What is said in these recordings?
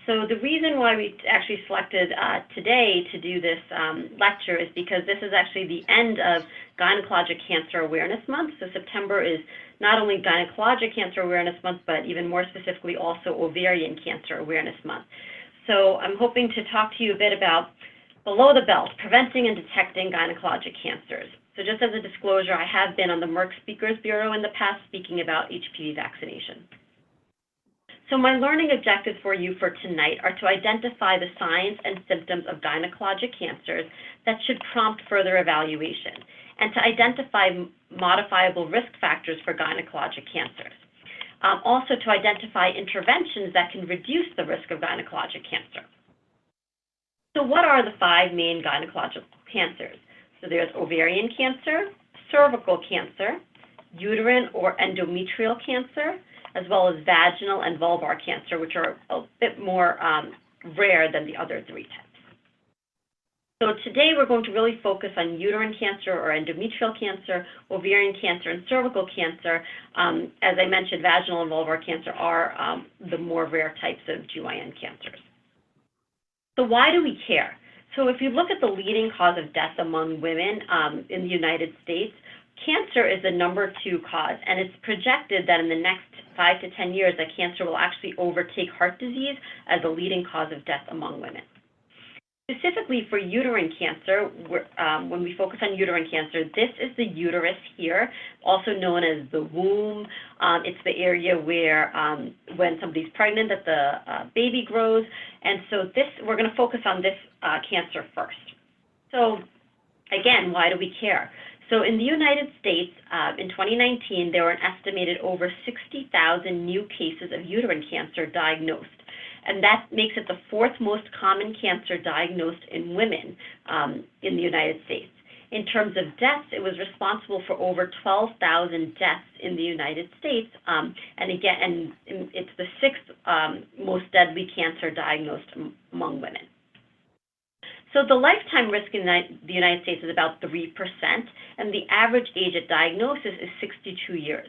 So the reason why we actually selected today to do this lecture is because this is actually the end of Gynecologic Cancer Awareness Month. So September is not only Gynecologic Cancer Awareness Month, but even more specifically also Ovarian Cancer Awareness Month. So I'm hoping to talk to you a bit about below the belt, preventing and detecting gynecologic cancers. So just as a disclosure, I have been on the Merck Speakers Bureau in the past speaking about HPV vaccination. So my learning objectives for you for tonight are to identify the signs and symptoms of gynecologic cancers that should prompt further evaluation, and to identify modifiable risk factors for gynecologic cancers. Also to identify interventions that can reduce the risk of gynecologic cancer. So what are the 5 main gynecological cancers? So there's ovarian cancer, cervical cancer, uterine or endometrial cancer, as well as vaginal and vulvar cancer, which are a bit more rare than the other 3 types. So today we're going to really focus on uterine cancer or endometrial cancer, ovarian cancer, and cervical cancer. As I mentioned, vaginal and vulvar cancer are the more rare types of GYN cancers. So why do we care? So if you look at the leading cause of death among women in the United States, cancer is the #2 cause, and it's projected that in the next 5 to 10 years that cancer will actually overtake heart disease as a leading cause of death among women. Specifically for uterine cancer, when we focus on uterine cancer, this is the uterus here, also known as the womb. It's the area where when somebody's pregnant that the baby grows. And so we're going to focus on this cancer first. So again, why do we care? So in the United States, in 2019, there were an estimated over 60,000 new cases of uterine cancer diagnosed. And that makes it the 4th most common cancer diagnosed in women in the United States. In terms of deaths, it was responsible for over 12,000 deaths in the United States. And it's the 6th most deadly cancer diagnosed among women. So the lifetime risk in the United States is about 3%, and the average age at diagnosis is 62 years.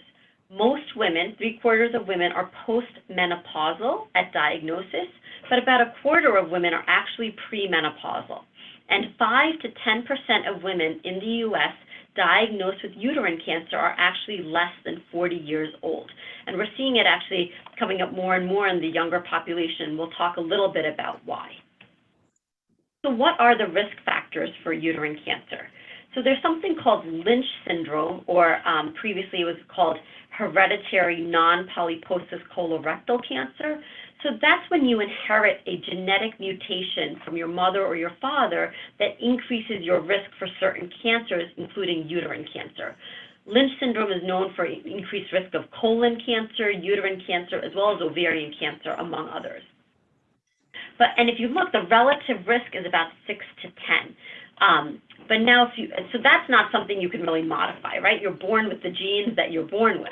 Most women, 3/4 of women, are postmenopausal at diagnosis, but about 1/4 of women are actually premenopausal. And 5 to 10% of women in the U.S. diagnosed with uterine cancer are actually less than 40 years old. And we're seeing it actually coming up more and more in the younger population. We'll talk a little bit about why. So what are the risk factors for uterine cancer? So there's something called Lynch syndrome, or previously it was called hereditary non-polyposis colorectal cancer. So that's when you inherit a genetic mutation from your mother or your father that increases your risk for certain cancers, including uterine cancer. Lynch syndrome is known for increased risk of colon cancer, uterine cancer, as well as ovarian cancer, among others. And if you look, the relative risk is about 6 to 10. But now, so that's not something you can really modify, right? You're born with the genes that you're born with.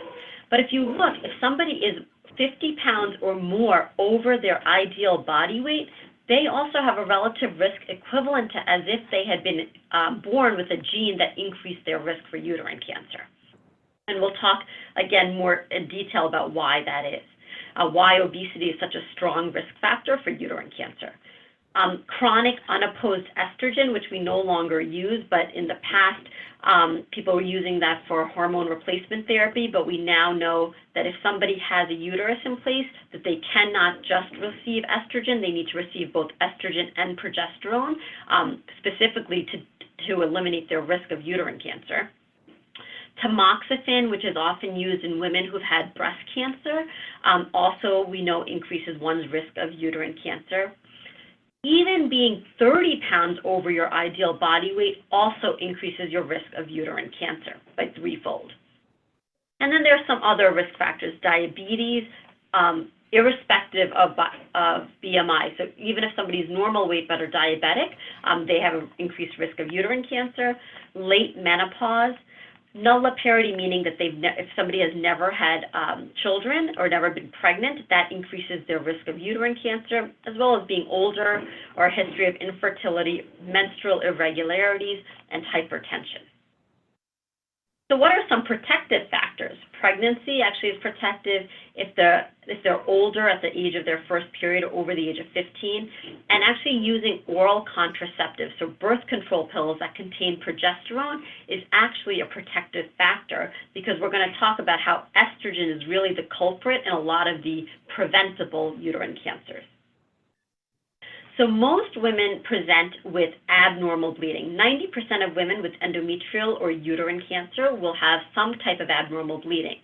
But if you look, if somebody is 50 pounds or more over their ideal body weight, they also have a relative risk equivalent to as if they had been born with a gene that increased their risk for uterine cancer. And we'll talk, again, more in detail about why that is. Why obesity is such a strong risk factor for uterine cancer. Chronic unopposed estrogen, which we no longer use, but in the past, people were using that for hormone replacement therapy, but we now know that if somebody has a uterus in place, that they cannot just receive estrogen, they need to receive both estrogen and progesterone, specifically to eliminate their risk of uterine cancer. Tamoxifen, which is often used in women who've had breast cancer, also we know increases one's risk of uterine cancer. Even being 30 pounds over your ideal body weight also increases your risk of uterine cancer by 3-fold. And then there are some other risk factors, diabetes, irrespective of BMI. So even if somebody's normal weight but are diabetic, they have an increased risk of uterine cancer. Late menopause, nulliparity, meaning that if somebody has never had children or never been pregnant, that increases their risk of uterine cancer, as well as being older or a history of infertility, menstrual irregularities, and hypertension. So what are some protective factors? Pregnancy actually is protective if they're older at the age of their first period or over the age of 15, and actually using oral contraceptives, so birth control pills that contain progesterone, is actually a protective factor, because we're going to talk about how estrogen is really the culprit in a lot of the preventable uterine cancers. So most women present with abnormal bleeding. 90% of women with endometrial or uterine cancer will have some type of abnormal bleeding.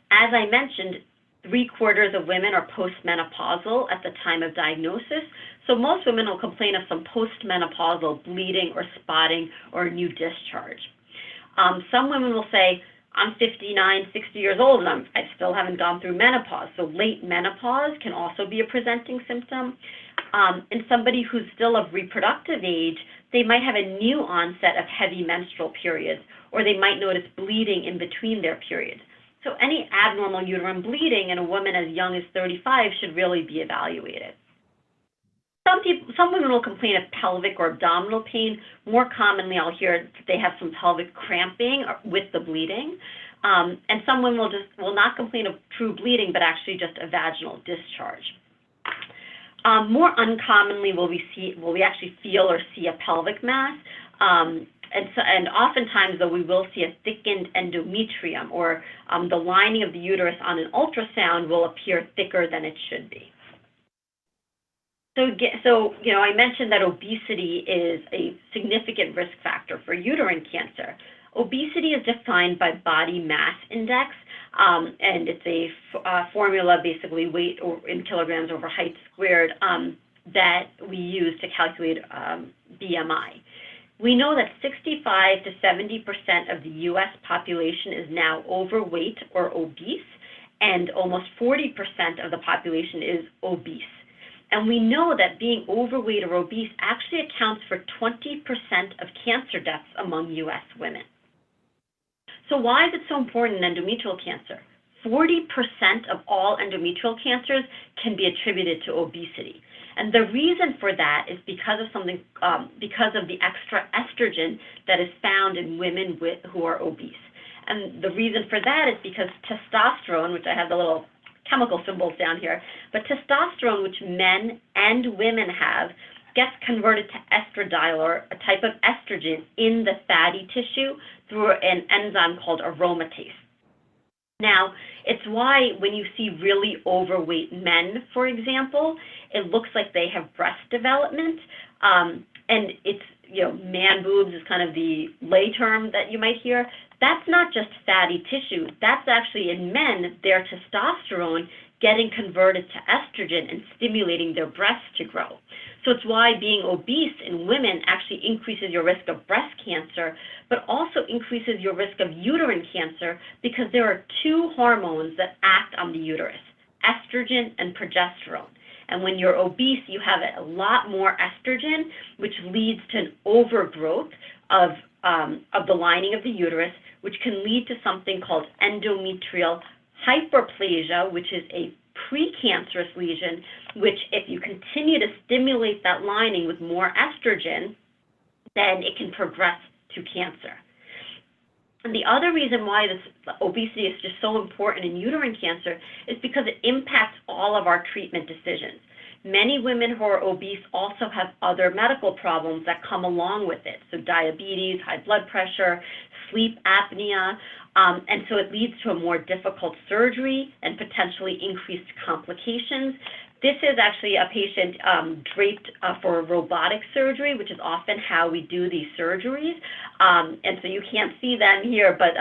As I mentioned, 3/4 of women are postmenopausal at the time of diagnosis, so most women will complain of some postmenopausal bleeding or spotting or new discharge. Some women will say, I'm 59, 60 years old, and I still haven't gone through menopause. So late menopause can also be a presenting symptom. In somebody who's still of reproductive age, they might have a new onset of heavy menstrual periods, or they might notice bleeding in between their periods. So any abnormal uterine bleeding in a woman as young as 35 should really be evaluated. Some women will complain of pelvic or abdominal pain. More commonly, I'll hear that they have some pelvic cramping with the bleeding. And some women will not complain of true bleeding, but actually just a vaginal discharge. More uncommonly will we actually feel or see a pelvic mass, and oftentimes though we will see a thickened endometrium, or the lining of the uterus on an ultrasound will appear thicker than it should be. So I mentioned that obesity is a significant risk factor for uterine cancer. Obesity is defined by body mass index, and it's a formula, basically weight in kilograms over height squared, that we use to calculate BMI. We know that 65 to 70% of the U.S. population is now overweight or obese, and almost 40% of the population is obese. And we know that being overweight or obese actually accounts for 20% of cancer deaths among U.S. women. So why is it so important in endometrial cancer? 40% of all endometrial cancers can be attributed to obesity. And the reason for that is because of the extra estrogen that is found in women who are obese. And the reason for that is because testosterone, which I have the little chemical symbols down here, but testosterone, which men and women have, gets converted to estradiol, or a type of estrogen, in the fatty tissue through an enzyme called aromatase. Now, it's why when you see really overweight men, for example, it looks like they have breast development, and it's, man boobs is kind of the lay term that you might hear. That's not just fatty tissue. That's actually, in men, their testosterone getting converted to estrogen and stimulating their breasts to grow. So it's why being obese in women actually increases your risk of breast cancer, but also increases your risk of uterine cancer, because there are two hormones that act on the uterus, estrogen and progesterone. And when you're obese, you have a lot more estrogen, which leads to an overgrowth of the lining of the uterus, which can lead to something called endometrial hyperplasia, which is a precancerous lesion, which if you continue to stimulate that lining with more estrogen, then it can progress to cancer. And the other reason why this obesity is just so important in uterine cancer is because it impacts all of our treatment decisions. Many women who are obese also have other medical problems that come along with it, so diabetes, high blood pressure, sleep apnea, and so it leads to a more difficult surgery and potentially increased complications. This is actually a patient draped for robotic surgery, which is often how we do these surgeries. And so you can't see them here, but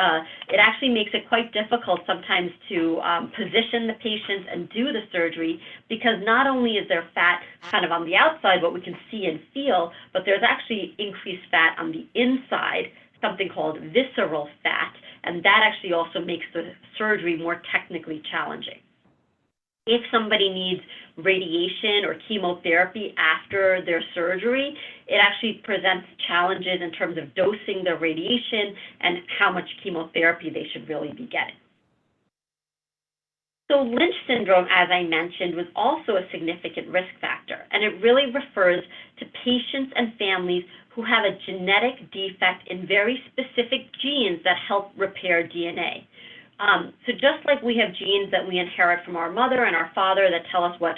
it actually makes it quite difficult sometimes to position the patients and do the surgery, because not only is there fat kind of on the outside, what we can see and feel, but there's actually increased fat on the inside, something called visceral fat, and that actually also makes the surgery more technically challenging. If somebody needs radiation or chemotherapy after their surgery, it actually presents challenges in terms of dosing the radiation and how much chemotherapy they should really be getting. So Lynch syndrome, as I mentioned, was also a significant risk factor, and it really refers to patients and families who have a genetic defect in very specific genes that help repair DNA. So just like we have genes that we inherit from our mother and our father that tell us what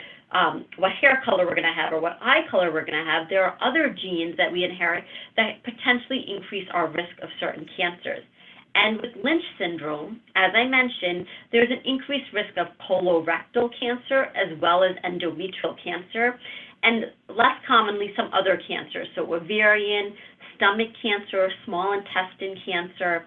hair color we're going to have or what eye color we're going to have, there are other genes that we inherit that potentially increase our risk of certain cancers. And with Lynch syndrome, as I mentioned, there's an increased risk of colorectal cancer as well as endometrial cancer, and less commonly some other cancers, so ovarian, stomach cancer, small intestine cancer,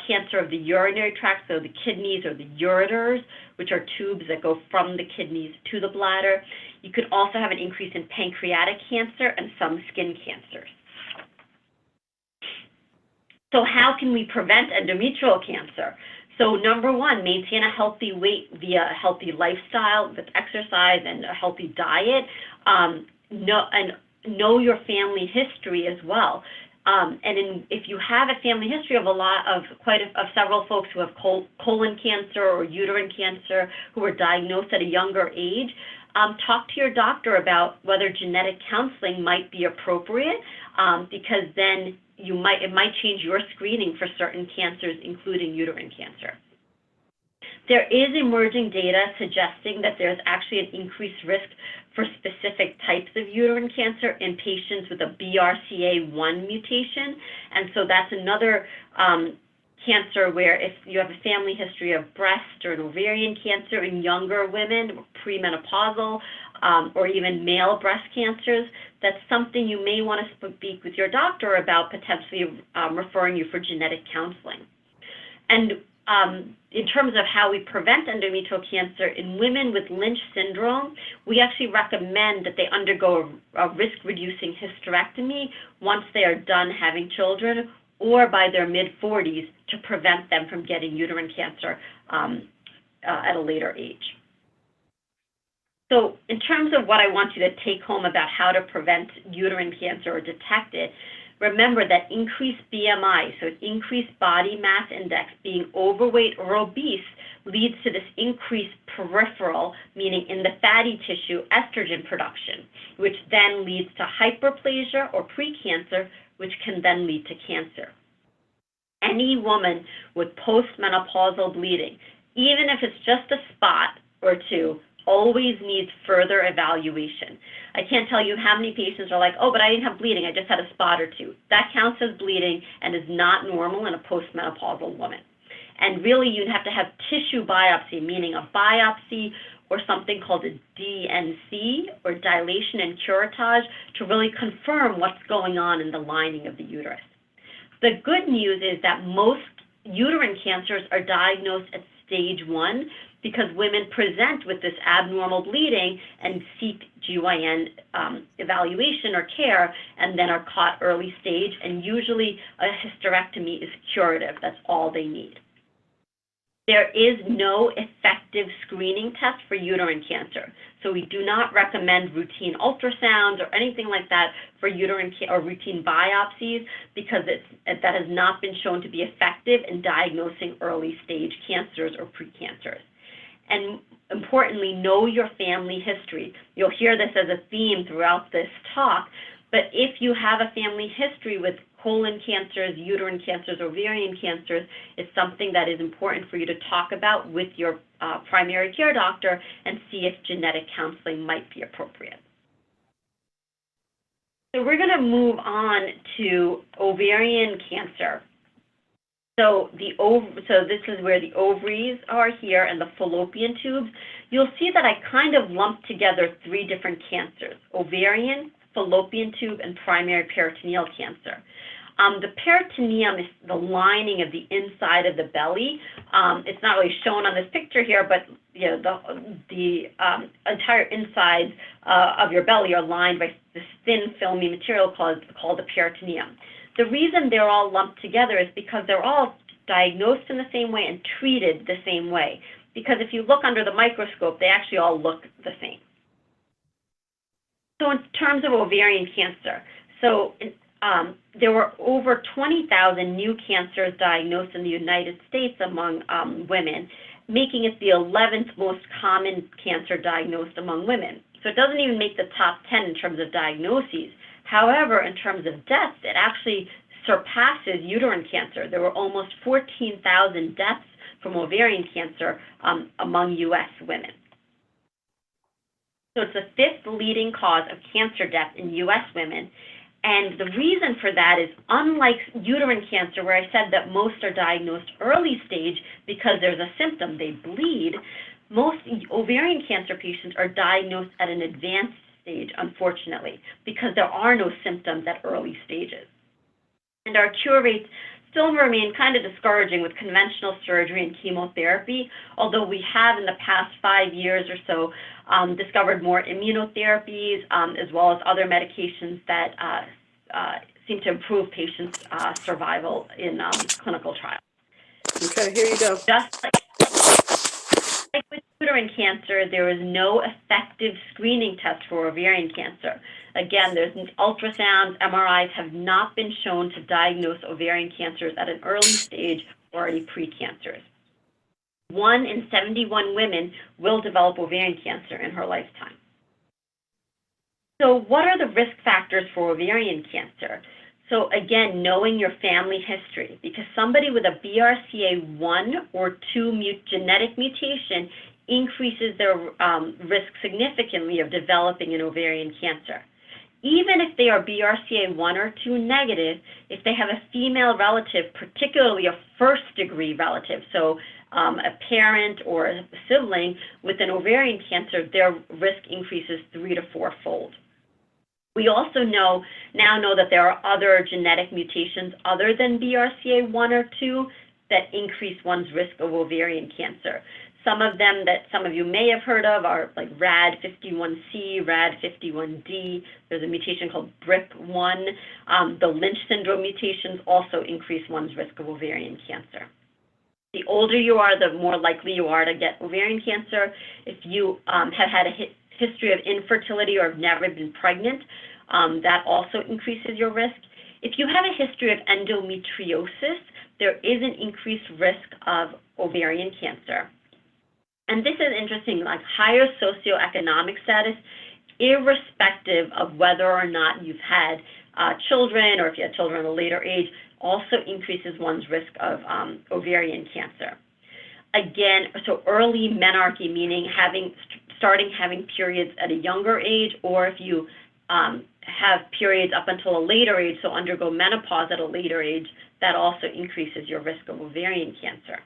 cancer of the urinary tract, so the kidneys or the ureters, which are tubes that go from the kidneys to the bladder. You could also have an increase in pancreatic cancer and some skin cancers. So how can we prevent endometrial cancer? So number one, maintain a healthy weight via a healthy lifestyle with exercise and a healthy diet. Know your family history as well. If you have a family history of several folks who have colon cancer or uterine cancer who were diagnosed at a younger age, talk to your doctor about whether genetic counseling might be appropriate, because then it might change your screening for certain cancers, including uterine cancer. There is emerging data suggesting that there's actually an increased risk for specific types of uterine cancer in patients with a BRCA1 mutation. And so that's another cancer where if you have a family history of breast or an ovarian cancer in younger women, premenopausal, or even male breast cancers, that's something you may want to speak with your doctor about, potentially referring you for genetic counseling. And in terms of how we prevent endometrial cancer, in women with Lynch syndrome, we actually recommend that they undergo a risk-reducing hysterectomy once they are done having children or by their mid-40s to prevent them from getting uterine cancer at a later age. So in terms of what I want you to take home about how to prevent uterine cancer or detect it, remember that increased BMI, so increased body mass index, being overweight or obese, leads to this increased peripheral, meaning in the fatty tissue, estrogen production, which then leads to hyperplasia or precancer, which can then lead to cancer. Any woman with postmenopausal bleeding, even if it's just a spot or two, always needs further evaluation. I can't tell you how many patients are like, oh, but I didn't have bleeding, I just had a spot or two. That counts as bleeding and is not normal in a postmenopausal woman. And really, you'd have to have tissue biopsy, meaning a biopsy or something called a DNC, or dilation and curettage, to really confirm what's going on in the lining of the uterus. The good news is that most uterine cancers are diagnosed at stage 1, because women present with this abnormal bleeding and seek GYN evaluation or care, and then are caught early stage, and usually a hysterectomy is curative. That's all they need. There is no effective screening test for uterine cancer, so we do not recommend routine ultrasounds or anything like that for uterine or routine biopsies, because that has not been shown to be effective in diagnosing early stage cancers or precancers. And importantly, know your family history. You'll hear this as a theme throughout this talk, but if you have a family history with colon cancers, uterine cancers, ovarian cancers, it's something that is important for you to talk about with your primary care doctor and see if genetic counseling might be appropriate. So we're going to move on to ovarian cancer. So this is where the ovaries are here and the fallopian tubes. You'll see that I kind of lumped together 3 different cancers: ovarian, fallopian tube, and primary peritoneal cancer. The peritoneum is the lining of the inside of the belly. It's not really shown on this picture here, but you know, the entire insides of your belly are lined by this thin filmy material called the peritoneum. The reason they're all lumped together is because they're all diagnosed in the same way and treated the same way. Because if you look under the microscope, they actually all look the same. So in terms of ovarian cancer, there were over 20,000 new cancers diagnosed in the United States among women, making it the 11th most common cancer diagnosed among women. So it doesn't even make the top 10 in terms of diagnoses. However, in terms of deaths, it actually surpasses uterine cancer. There were almost 14,000 deaths from ovarian cancer among U.S. women. So it's the fifth leading cause of cancer death in U.S. women. And the reason for that is, unlike uterine cancer, where I said that most are diagnosed early stage because there's a symptom, they bleed, most ovarian cancer patients are diagnosed at an advanced stage, unfortunately, because there are no symptoms at early stages. And our cure rates still remain kind of discouraging with conventional surgery and chemotherapy, although we have in the past 5 years or so discovered more immunotherapies as well as other medications that seem to improve patients' survival in clinical trials. Okay, here you go. Just like with uterine cancer, there is no effective screening test for ovarian cancer. Again, there's ultrasounds, MRIs have not been shown to diagnose ovarian cancers at an early stage or any precancers. 1 in 71 women will develop ovarian cancer in her lifetime. So what are the risk factors for ovarian cancer? So again, knowing your family history, because somebody with a BRCA1 or 2 genetic mutation increases their risk significantly of developing an ovarian cancer. Even if they are BRCA1 or 2 negative, if they have a female relative, particularly a first-degree relative, so a parent or a sibling with an ovarian cancer, their risk increases 3 to 4-fold. We also now know that there are other genetic mutations other than BRCA1 or 2 that increase one's risk of ovarian cancer. Some of them that some of you may have heard of are like RAD51C, RAD51D. There's a mutation called BRIP1. The Lynch syndrome mutations also increase one's risk of ovarian cancer. The older you are, the more likely you are to get ovarian cancer. If you have had a history of infertility or have never been pregnant, that also increases your risk. If you have a history of endometriosis, there is an increased risk of ovarian cancer. And this is interesting, like higher socioeconomic status, irrespective of whether or not you've had children or if you had children at a later age, also increases one's risk of ovarian cancer. Again, so early menarche, meaning starting having periods at a younger age, or if you have periods up until a later age, so undergo menopause at a later age, that also increases your risk of ovarian cancer.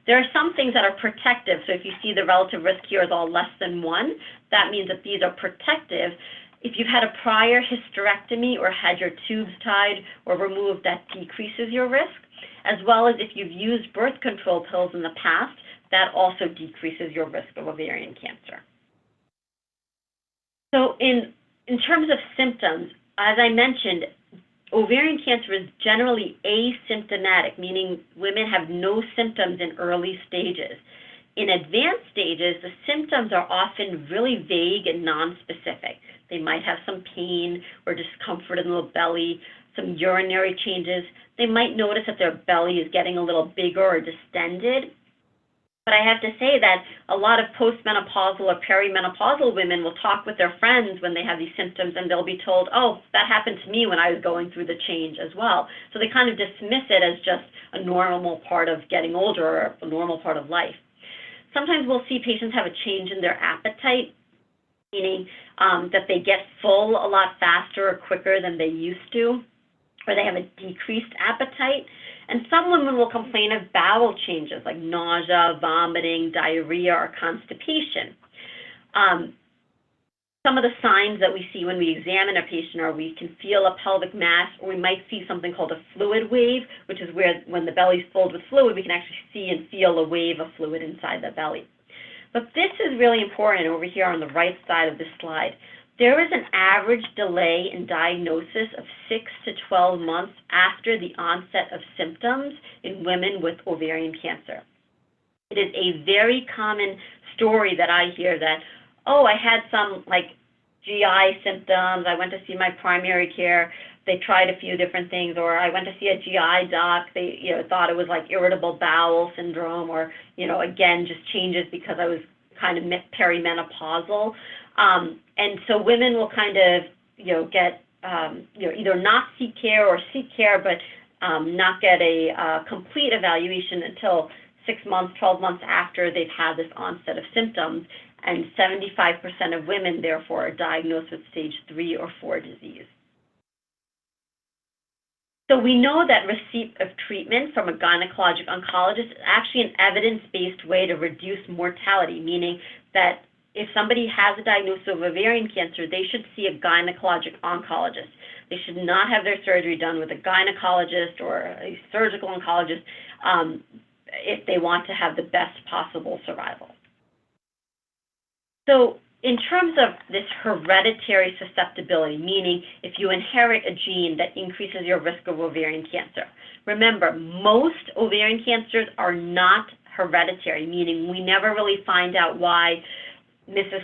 There are some things that are protective, so if you see the relative risk here is all less than 1, that means that these are protective. If you've had a prior hysterectomy or had your tubes tied or removed, that decreases your risk, as well as if you've used birth control pills in the past, that also decreases your risk of ovarian cancer. So in terms of symptoms, as I mentioned, ovarian cancer is generally asymptomatic, meaning women have no symptoms in early stages. In advanced stages, the symptoms are often really vague and nonspecific. They might have some pain or discomfort in the belly, some urinary changes. They might notice that their belly is getting a little bigger or distended. But I have to say that a lot of postmenopausal or perimenopausal women will talk with their friends when they have these symptoms, and they'll be told, oh, that happened to me when I was going through the change as well. So they kind of dismiss it as just a normal part of getting older or a normal part of life. Sometimes we'll see patients have a change in their appetite, meaning that they get full a lot faster or quicker than they used to, or they have a decreased appetite. And some women will complain of bowel changes like nausea, vomiting, diarrhea, or constipation. Some of the signs that we see when we examine a patient are we can feel a pelvic mass, or we might see something called a fluid wave, which is where when the belly's filled with fluid, we can actually see and feel a wave of fluid inside the belly. But this is really important over here on the right side of this slide. There is an average delay in diagnosis of 6 to 12 months after the onset of symptoms in women with ovarian cancer. It is a very common story that I hear that, oh, I had some like GI symptoms, I went to see my primary care, they tried a few different things, or I went to see a GI doc, they thought it was like irritable bowel syndrome, or again, just changes because I was kind of perimenopausal. And so women will kind of, get either not seek care or seek care, but not get a complete evaluation until 6 months, 12 months after they've had this onset of symptoms, and 75% of women, therefore, are diagnosed with stage 3 or 4 disease. So we know that receipt of treatment from a gynecologic oncologist is actually an evidence-based way to reduce mortality, meaning that if somebody has a diagnosis of ovarian cancer, they should see a gynecologic oncologist. They should not have their surgery done with a gynecologist or a surgical oncologist if they want to have the best possible survival. So in terms of this hereditary susceptibility, meaning if you inherit a gene that increases your risk of ovarian cancer, remember, most ovarian cancers are not hereditary, meaning we never really find out why Mrs.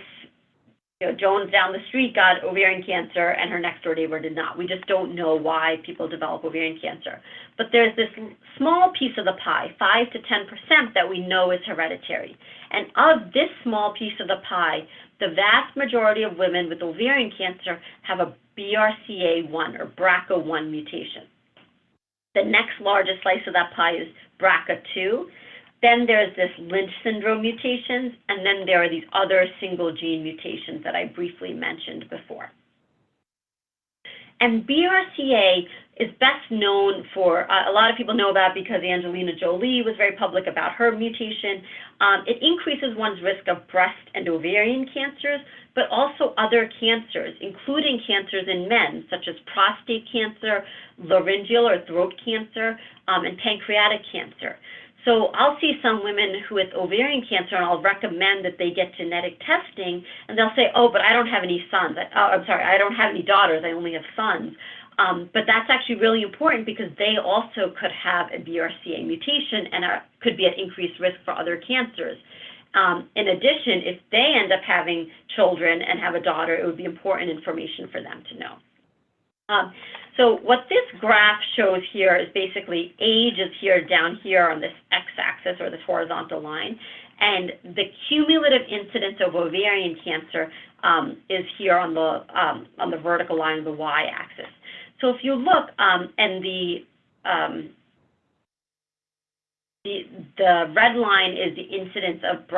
Jones down the street got ovarian cancer and her next door neighbor did not. We just don't know why people develop ovarian cancer. But there's this small piece of the pie, 5 to 10%, that we know is hereditary. And of this small piece of the pie, the vast majority of women with ovarian cancer have a BRCA1 or BRCA1 mutation. The next largest slice of that pie is BRCA2. Then there's this Lynch syndrome mutations, and then there are these other single gene mutations that I briefly mentioned before. And BRCA is best known for, a lot of people know about because Angelina Jolie was very public about her mutation. It increases one's risk of breast and ovarian cancers, but also other cancers, including cancers in men, such as prostate cancer, laryngeal or throat cancer, and pancreatic cancer. So I'll see some women who with ovarian cancer, and I'll recommend that they get genetic testing, and they'll say, oh, but I don't have any sons. I don't have any daughters. I only have sons. But that's actually really important because they also could have a BRCA mutation and could be at increased risk for other cancers. In addition, if they end up having children and have a daughter, it would be important information for them to know. So what this graph shows here is basically age is here down here on this x-axis or this horizontal line, and the cumulative incidence of ovarian cancer is here on the vertical line of the y-axis. So if you look, and the red line is the incidence of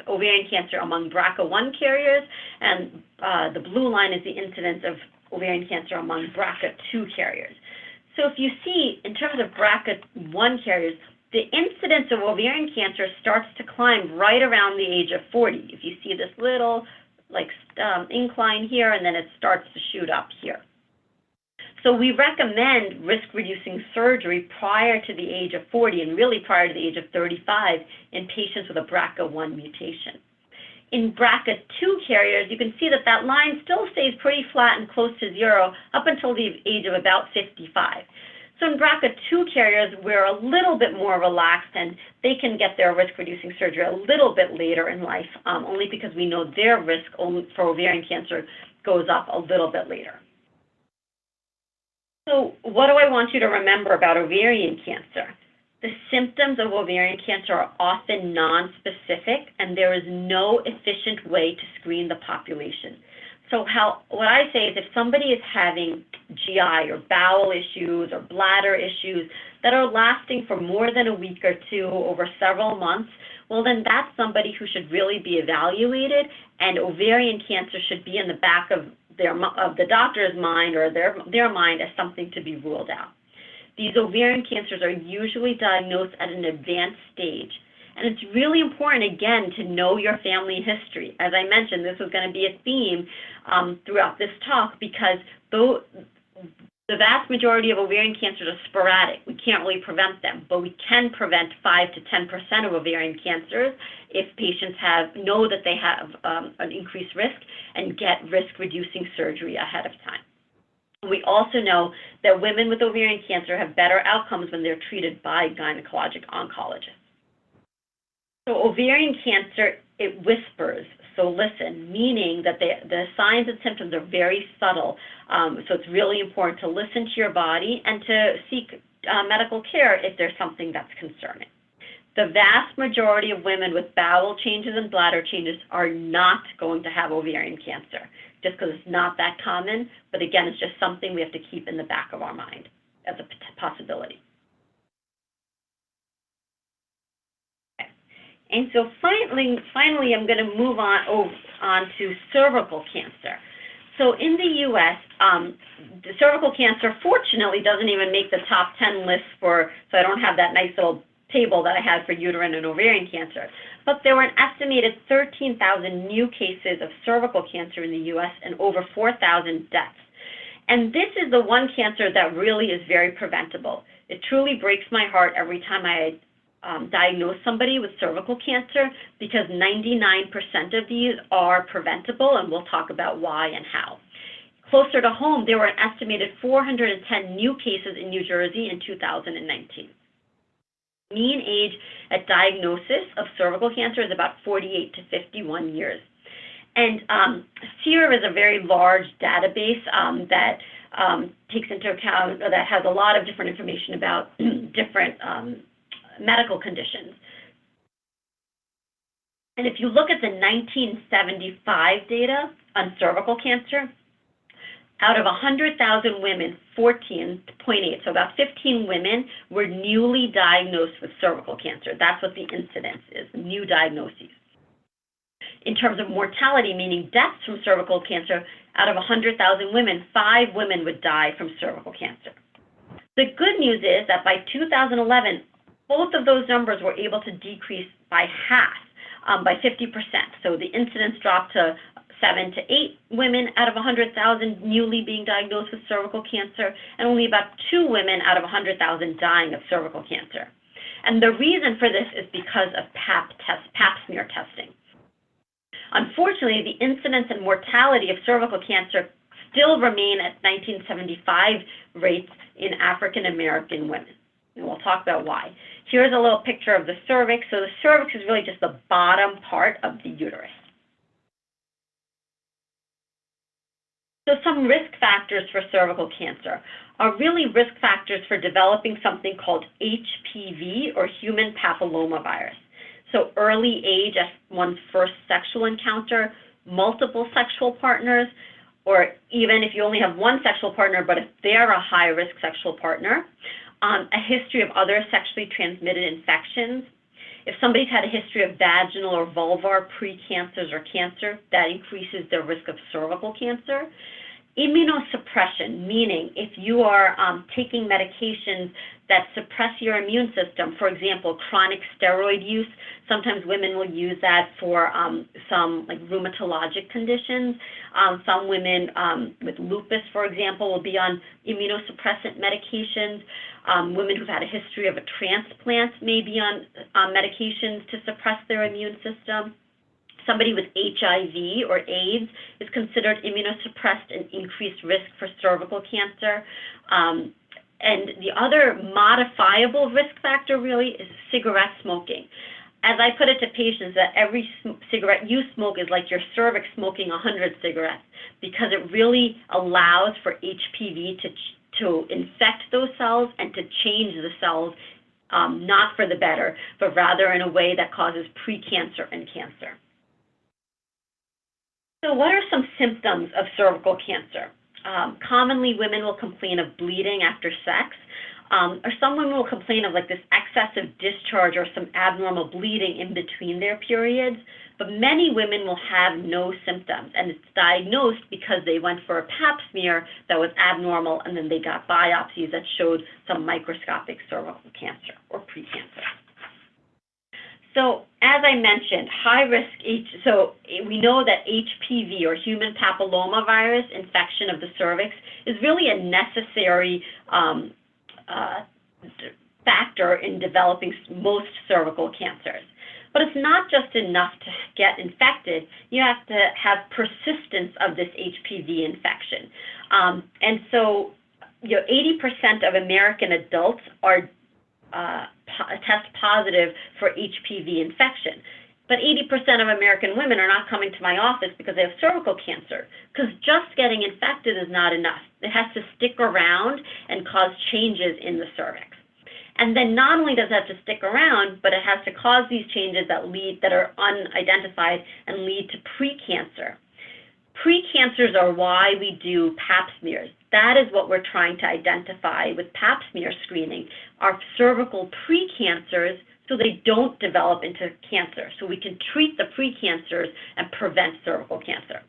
ovarian cancer among BRCA1 carriers, and the blue line is the incidence of ovarian cancer among BRCA2 carriers. So if you see, in terms of BRCA1 carriers, the incidence of ovarian cancer starts to climb right around the age of 40. If you see this little incline here, and then it starts to shoot up here. So we recommend risk-reducing surgery prior to the age of 40 and really prior to the age of 35 in patients with a BRCA1 mutation. In BRCA2 carriers, you can see that that line still stays pretty flat and close to 0 up until the age of about 55. So in BRCA2 carriers, we're a little bit more relaxed, and they can get their risk-reducing surgery a little bit later in life, only because we know their risk for ovarian cancer goes up a little bit later. So what do I want you to remember about ovarian cancer? The symptoms of ovarian cancer are often nonspecific, and there is no efficient way to screen the population. So what I say is if somebody is having GI or bowel issues or bladder issues that are lasting for more than a week or two over several months, well, then that's somebody who should really be evaluated, and ovarian cancer should be in the back of the doctor's mind or their mind as something to be ruled out. These ovarian cancers are usually diagnosed at an advanced stage. And it's really important, again, to know your family history. As I mentioned, this is going to be a theme throughout this talk because the vast majority of ovarian cancers are sporadic. We can't really prevent them, but we can prevent 5 to 10% of ovarian cancers if patients know that they have an increased risk and get risk-reducing surgery ahead of time. We also know that women with ovarian cancer have better outcomes when they're treated by gynecologic oncologists. So ovarian cancer, it whispers, so listen, meaning that the signs and symptoms are very subtle. So it's really important to listen to your body and to seek medical care if there's something that's concerning. The vast majority of women with bowel changes and bladder changes are not going to have ovarian cancer. just because it's not that common. But again, it's just something we have to keep in the back of our mind as a possibility. Okay. And so finally, I'm going to move on to cervical cancer. So in the U.S., the cervical cancer, fortunately, doesn't even make the top 10 lists so I don't have that nice little table that I had for uterine and ovarian cancer. But there were an estimated 13,000 new cases of cervical cancer in the U.S. and over 4,000 deaths. And this is the one cancer that really is very preventable. It truly breaks my heart every time I diagnose somebody with cervical cancer, because 99% of these are preventable, and we'll talk about why and how. Closer to home, there were an estimated 410 new cases in New Jersey in 2019. Mean age at diagnosis of cervical cancer is about 48 to 51 years. And SEER is a very large database that takes into account, that has a lot of different information about different medical conditions. And if you look at the 1975 data on cervical cancer, out of 100,000 women, 14.8, so about 15 women were newly diagnosed with cervical cancer. That's what the incidence is, new diagnoses. In terms of mortality, meaning deaths from cervical cancer, out of 100,000 women, 5 women would die from cervical cancer. The good news is that by 2011, both of those numbers were able to decrease by half, by 50%. So the incidence dropped to 7 to 8 women out of 100,000 newly being diagnosed with cervical cancer, and only about 2 women out of 100,000 dying of cervical cancer. And the reason for this is because of pap smear testing. Unfortunately, the incidence and mortality of cervical cancer still remain at 1975 rates in African American women. And we'll talk about why. Here's a little picture of the cervix. So the cervix is really just the bottom part of the uterus. So some risk factors for cervical cancer are really risk factors for developing something called HPV, or human papillomavirus. So early age at one's first sexual encounter, multiple sexual partners, or even if you only have one sexual partner, but if they're a high-risk sexual partner, a history of other sexually transmitted infections. If somebody's had a history of vaginal or vulvar precancers or cancer, that increases their risk of cervical cancer. Immunosuppression, meaning if you are taking medications that suppress your immune system, for example, chronic steroid use. Sometimes women will use that for some like rheumatologic conditions. Some women with lupus, for example, will be on immunosuppressant medications. Women who've had a history of a transplant may be on medications to suppress their immune system. Somebody with HIV or AIDS is considered immunosuppressed and increased risk for cervical cancer. And the other modifiable risk factor really is cigarette smoking. As I put it to patients, that every cigarette you smoke is like your cervix smoking 100 cigarettes, because it really allows for HPV to infect those cells and to change the cells, not for the better, but rather in a way that causes precancer and cancer. So what are some symptoms of cervical cancer? Commonly, women will complain of bleeding after sex, or some women will complain of like this excessive discharge or some abnormal bleeding in between their periods, but many women will have no symptoms, and it's diagnosed because they went for a pap smear that was abnormal, and then they got biopsies that showed some microscopic cervical cancer or precancer. So as I mentioned, so we know that HPV, or human papillomavirus infection of the cervix, is really a necessary factor in developing most cervical cancers. But it's not just enough to get infected. You have to have persistence of this HPV infection. And so 80% of American adults are test positive for HPV infection. But 80% of American women are not coming to my office because they have cervical cancer, because just getting infected is not enough. It has to stick around and cause changes in the cervix. And then not only does it have to stick around, but it has to cause these changes that are unidentified and lead to precancer. Precancers are why we do pap smears. That is what we're trying to identify with pap smear screening, are cervical precancers, so they don't develop into cancer. So we can treat the precancers and prevent cervical cancer.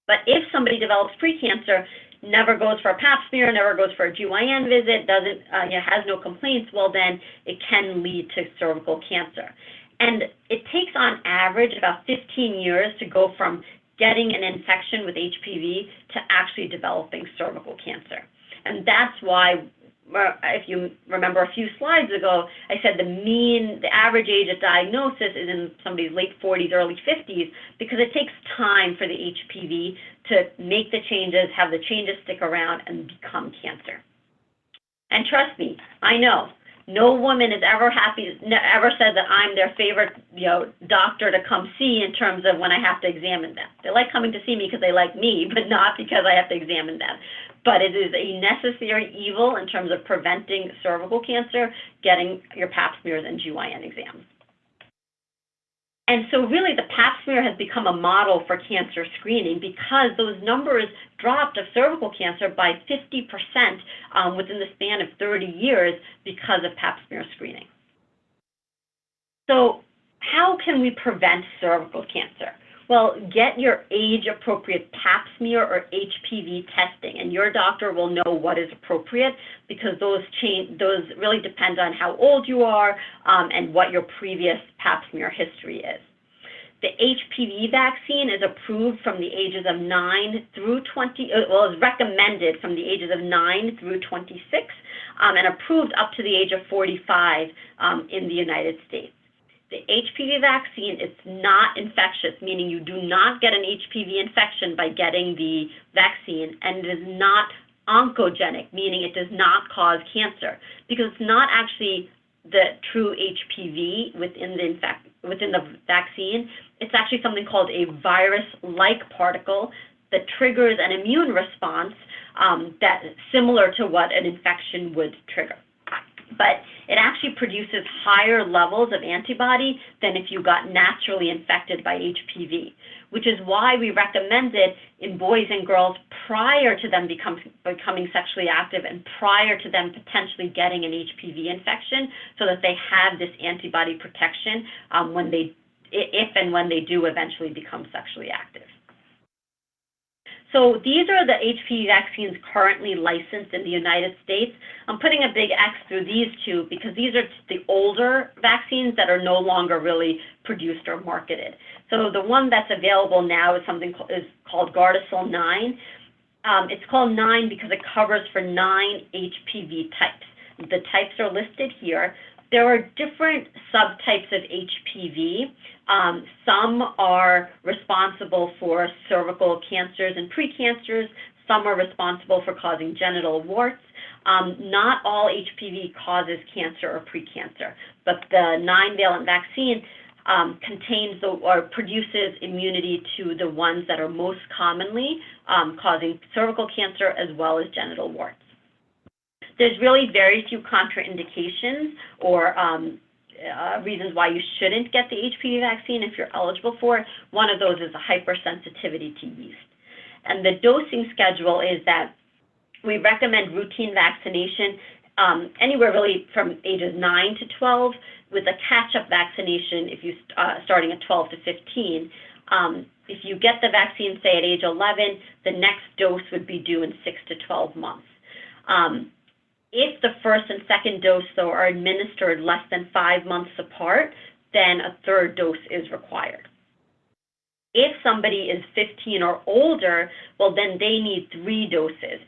But if somebody develops precancer, never goes for a pap smear, never goes for a GYN visit, has no complaints, well then it can lead to cervical cancer. And it takes on average about 15 years to go from getting an infection with HPV to actually developing cervical cancer. And that's why, if you remember a few slides ago, I said the average age at diagnosis is in somebody's late 40s, early 50s, because it takes time for the HPV to make the changes, have the changes stick around, and become cancer. And trust me, I know, no woman is ever ever said that I'm their favorite, doctor to come see in terms of when I have to examine them. They like coming to see me because they like me, but not because I have to examine them. But it is a necessary evil in terms of preventing cervical cancer, getting your pap smears and GYN exams. And so really the pap smear has become a model for cancer screening because those numbers dropped of cervical cancer by 50% within the span of 30 years because of pap smear screening. So how can we prevent cervical cancer? Well, get your age-appropriate pap smear or HPV testing, and your doctor will know what is appropriate because those really depend on how old you are and what your previous pap smear history is. The HPV vaccine is approved from the ages of 9 through 20, is recommended from the ages of 9 through 26, and approved up to the age of 45 in the United States. The HPV vaccine is not infectious, meaning you do not get an HPV infection by getting the vaccine, and it is not oncogenic, meaning it does not cause cancer, because it's not actually the true HPV within the vaccine. It's actually something called a virus-like particle that triggers an immune response that is similar to what an infection would trigger. But it actually produces higher levels of antibody than if you got naturally infected by HPV, which is why we recommend it in boys and girls prior to them becoming sexually active and prior to them potentially getting an HPV infection, so that they have this antibody protection if and when they do eventually become sexually active. So these are the HPV vaccines currently licensed in the United States. I'm putting a big X through these two because these are the older vaccines that are no longer really produced or marketed. So the one that's available now is called Gardasil 9. It's called 9 because it covers for 9 HPV types. The types are listed here. There are different subtypes of HPV. Some are responsible for cervical cancers and precancers. Some are responsible for causing genital warts. Not all HPV causes cancer or precancer, but the 9-valent vaccine contains or produces immunity to the ones that are most commonly causing cervical cancer as well as genital warts. There's really very few contraindications or reasons why you shouldn't get the HPV vaccine if you're eligible for it. One of those is a hypersensitivity to yeast. And the dosing schedule is that we recommend routine vaccination anywhere really from ages 9 to 12, with a catch-up vaccination if you starting at 12 to 15. If you get the vaccine, say at age 11, the next dose would be due in 6 to 12 months. If the first and second dose, though, are administered less than 5 months apart, then a third dose is required. If somebody is 15 or older, well, then they need 3 doses.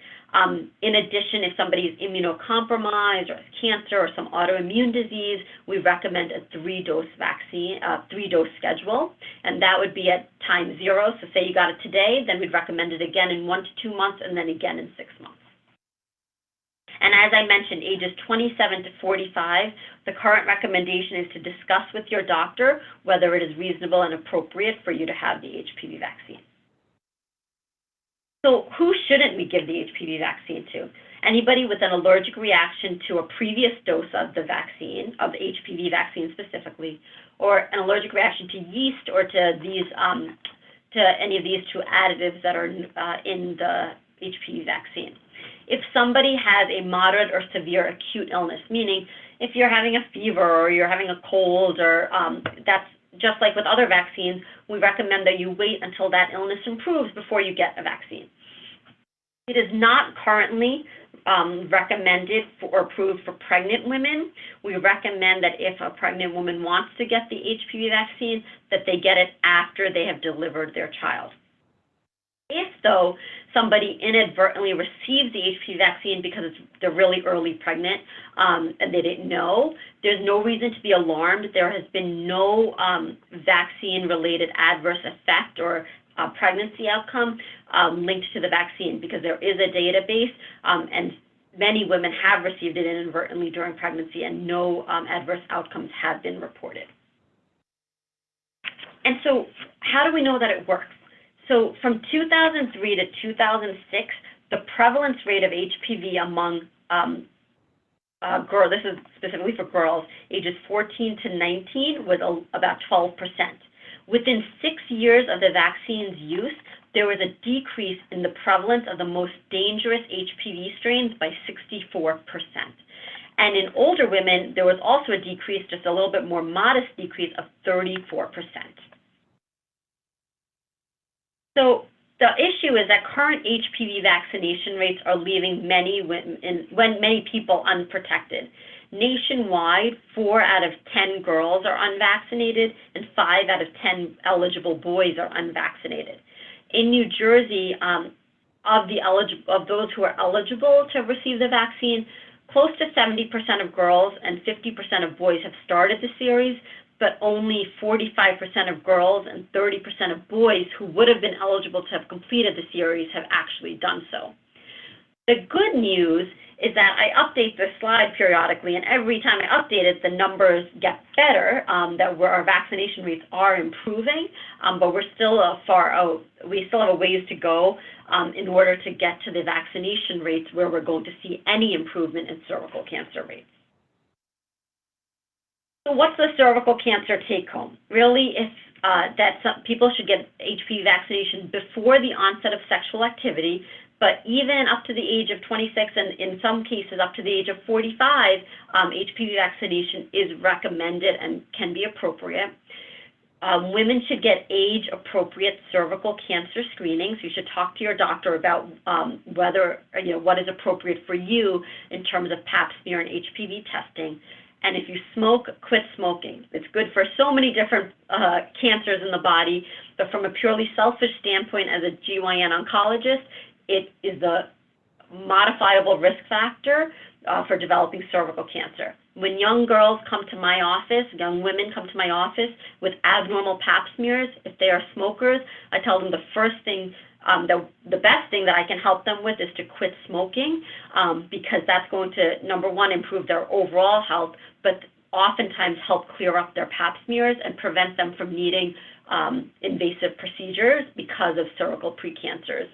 In addition, if somebody is immunocompromised or has cancer or some autoimmune disease, we recommend a 3-dose vaccine, 3-dose schedule, and that would be at time 0. So say you got it today, then we'd recommend it again in 1 to 2 months, and then again in 6 months. And as I mentioned, ages 27 to 45, the current recommendation is to discuss with your doctor whether it is reasonable and appropriate for you to have the HPV vaccine. So who shouldn't we give the HPV vaccine to? Anybody with an allergic reaction to a previous dose of the vaccine, of the HPV vaccine specifically, or an allergic reaction to yeast or to these to any of these two additives that are in the HPV vaccine. If somebody has a moderate or severe acute illness, meaning if you're having a fever or you're having a cold, or that's just like with other vaccines, we recommend that you wait until that illness improves before you get a vaccine. It is not currently recommended or approved for pregnant women. We recommend that if a pregnant woman wants to get the HPV vaccine, that they get it after they have delivered their child. If, though, somebody inadvertently receives the HPV vaccine because they're really early pregnant and they didn't know, there's no reason to be alarmed. There has been no vaccine-related adverse effect or pregnancy outcome linked to the vaccine, because there is a database and many women have received it inadvertently during pregnancy and no adverse outcomes have been reported. And so how do we know that it works? So from 2003 to 2006, the prevalence rate of HPV among girls, this is specifically for girls, ages 14 to 19, was about 12%. Within 6 years of the vaccine's use, there was a decrease in the prevalence of the most dangerous HPV strains by 64%. And in older women, there was also a decrease, just a little bit more modest decrease of 34%. So the issue is that current HPV vaccination rates are leaving many people unprotected. Nationwide, 4 out of 10 girls are unvaccinated and 5 out of 10 eligible boys are unvaccinated. In New Jersey, of those who are eligible to receive the vaccine, close to 70% of girls and 50% of boys have started the series, but only 45% of girls and 30% of boys who would have been eligible to have completed the series have actually done so. The good news is that I update this slide periodically, and every time I update it, the numbers get better, where our vaccination rates are improving, but we're still we still have a ways to go in order to get to the vaccination rates where we're going to see any improvement in cervical cancer rates. So what's the cervical cancer take-home? Really, people should get HPV vaccination before the onset of sexual activity, but even up to the age of 26, and in some cases up to the age of 45, HPV vaccination is recommended and can be appropriate. Women should get age-appropriate cervical cancer screenings. You should talk to your doctor about what is appropriate for you in terms of Pap smear and HPV testing. And if you smoke, quit smoking. It's good for so many different cancers in the body, but from a purely selfish standpoint as a GYN oncologist, it is the modifiable risk factor for developing cervical cancer. When young girls come to my office, young women come to my office with abnormal Pap smears, if they are smokers, I tell them the first thing, the best thing that I can help them with is to quit smoking, because that's going to, number one, improve their overall health, but oftentimes help clear up their Pap smears and prevent them from needing invasive procedures because of cervical precancers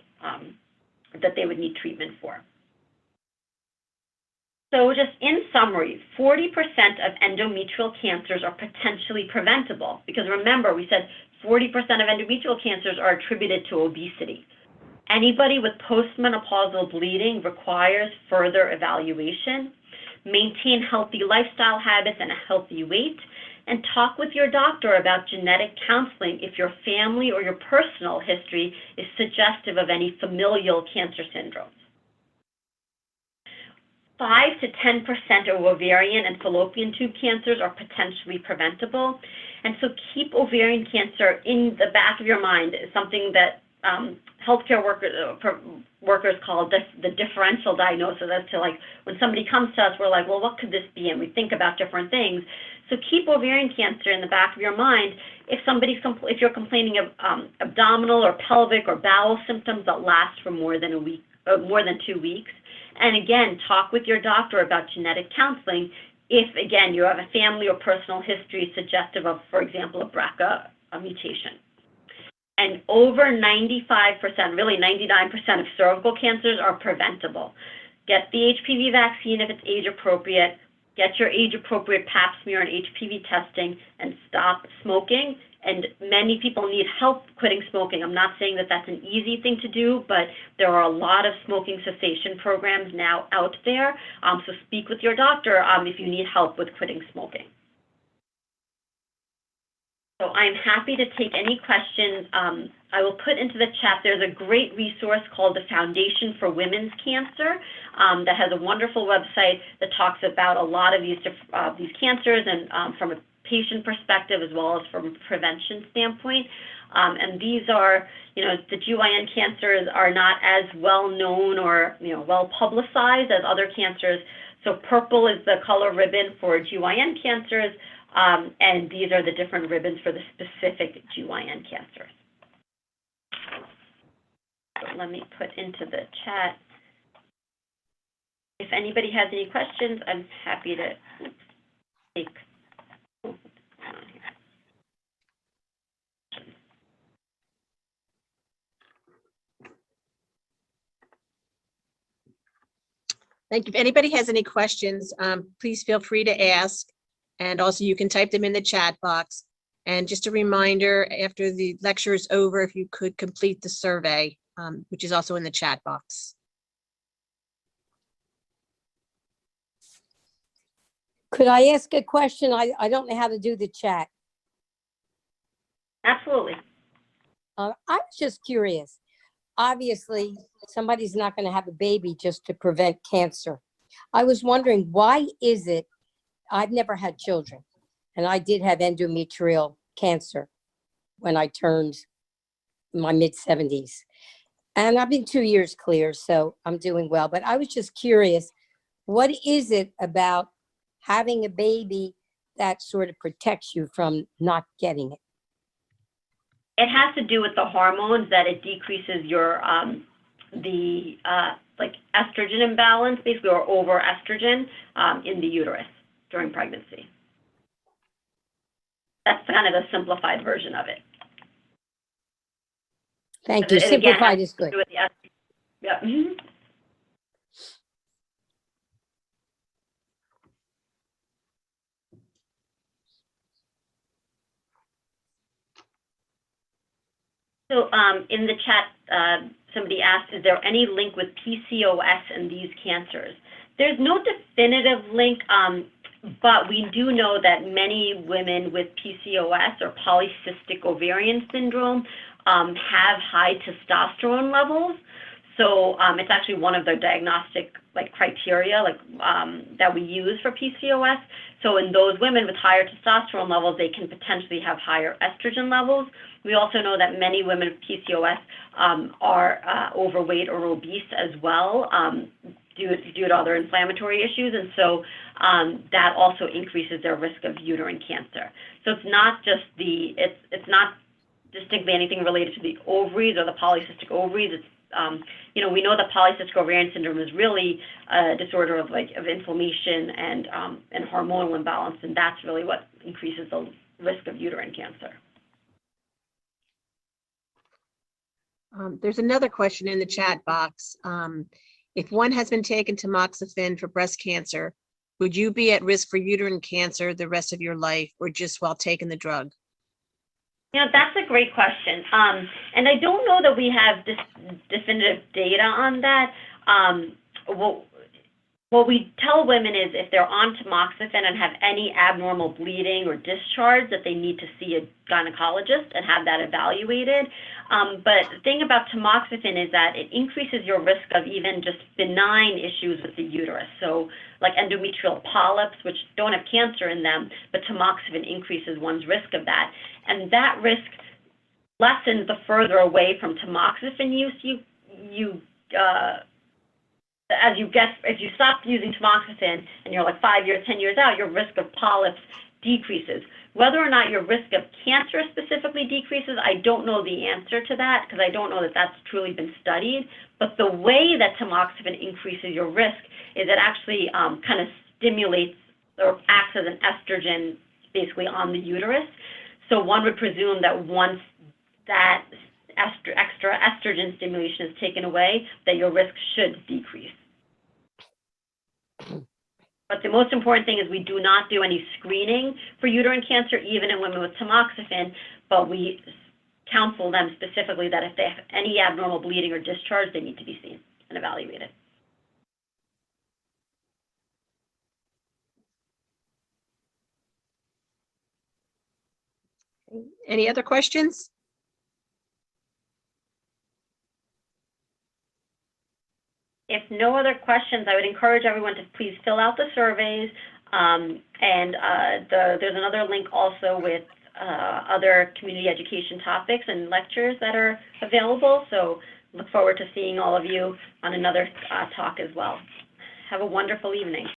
that they would need treatment for. So just in summary, 40% of endometrial cancers are potentially preventable, because remember, we said 40% of endometrial cancers are attributed to obesity. Anybody with postmenopausal bleeding requires further evaluation. Maintain healthy lifestyle habits and a healthy weight, and talk with your doctor about genetic counseling if your family or your personal history is suggestive of any familial cancer syndromes. 5 to 10% of ovarian and fallopian tube cancers are potentially preventable. And so keep ovarian cancer in the back of your mind. It's something that healthcare workers call the differential diagnosis, as to like when somebody comes to us, we're like, well, what could this be? And we think about different things. So keep ovarian cancer in the back of your mind. If you're complaining of abdominal or pelvic or bowel symptoms that last for more than 2 weeks, and again, talk with your doctor about genetic counseling if, again, you have a family or personal history suggestive of, for example, a BRCA mutation. And over 95%, really 99% of cervical cancers are preventable. Get the HPV vaccine if it's age appropriate, get your age appropriate Pap smear and HPV testing, and stop smoking, and many people need help quitting smoking. I'm not saying that that's an easy thing to do, but there are a lot of smoking cessation programs now out there. So speak with your doctor if you need help with quitting smoking. So I'm happy to take any questions. I will put into the chat, there's a great resource called the Foundation for Women's Cancer that has a wonderful website that talks about a lot of these cancers, and from a patient perspective as well as from a prevention standpoint. And these are, the GYN cancers are not as well known or, well publicized as other cancers. So purple is the color ribbon for GYN cancers, and these are the different ribbons for the specific GYN cancers. So let me put into the chat. If anybody has any questions, I'm happy to take. Thank you. If anybody has any questions, please feel free to ask. And also you can type them in the chat box. And just a reminder, after the lecture is over, if you could complete the survey, which is also in the chat box. Could I ask a question? I don't know how to do the chat. Absolutely. I was just curious. Obviously, somebody's not going to have a baby just to prevent cancer. I was wondering, why is it, I've never had children, and I did have endometrial cancer when I turned my mid-70s. And I've been 2 years clear, so I'm doing well. But I was just curious, what is it about having a baby that sort of protects you from not getting it? It has to do with the hormones, that it decreases your like estrogen imbalance, basically, or over estrogen in the uterus during pregnancy. That's kind of a simplified version of it. Thank you. Simplified is good. Yeah. Mm-hmm. So in the chat, somebody asked, is there any link with PCOS and these cancers? There's no definitive link, but we do know that many women with PCOS or polycystic ovarian syndrome have high testosterone levels. So it's actually one of the diagnostic criteria that we use for PCOS. So in those women with higher testosterone levels, they can potentially have higher estrogen levels. We also know that many women with PCOS are overweight or obese as well due to other inflammatory issues, and so that also increases their risk of uterine cancer. So it's not just it's not distinctly anything related to the ovaries or the polycystic ovaries. It's we know that polycystic ovarian syndrome is really a disorder of inflammation and hormonal imbalance, and that's really what increases the risk of uterine cancer. There's another question in the chat box. If one has been taken tamoxifen for breast cancer, would you be at risk for uterine cancer the rest of your life, or just while taking the drug? That's a great question. And I don't know that we have this definitive data on that. What we tell women is if they're on tamoxifen and have any abnormal bleeding or discharge, that they need to see a gynecologist and have that evaluated. But the thing about tamoxifen is that it increases your risk of even just benign issues with the uterus. So like endometrial polyps, which don't have cancer in them, but tamoxifen increases one's risk of that. And that risk lessens the further away from tamoxifen use if you stop using tamoxifen and you're like 5 years, 10 years out, your risk of polyps decreases. Whether or not your risk of cancer specifically decreases, I don't know the answer to that because I don't know that that's truly been studied. But the way that tamoxifen increases your risk is it actually kind of stimulates or acts as an estrogen basically on the uterus. So one would presume that once that extra estrogen stimulation is taken away, that your risk should decrease. But the most important thing is we do not do any screening for uterine cancer, even in women with tamoxifen, but we counsel them specifically that if they have any abnormal bleeding or discharge, they need to be seen and evaluated. Any other questions? If no other questions, I would encourage everyone to please fill out the surveys. There's another link also with other community education topics and lectures that are available. So look forward to seeing all of you on another talk as well. Have a wonderful evening.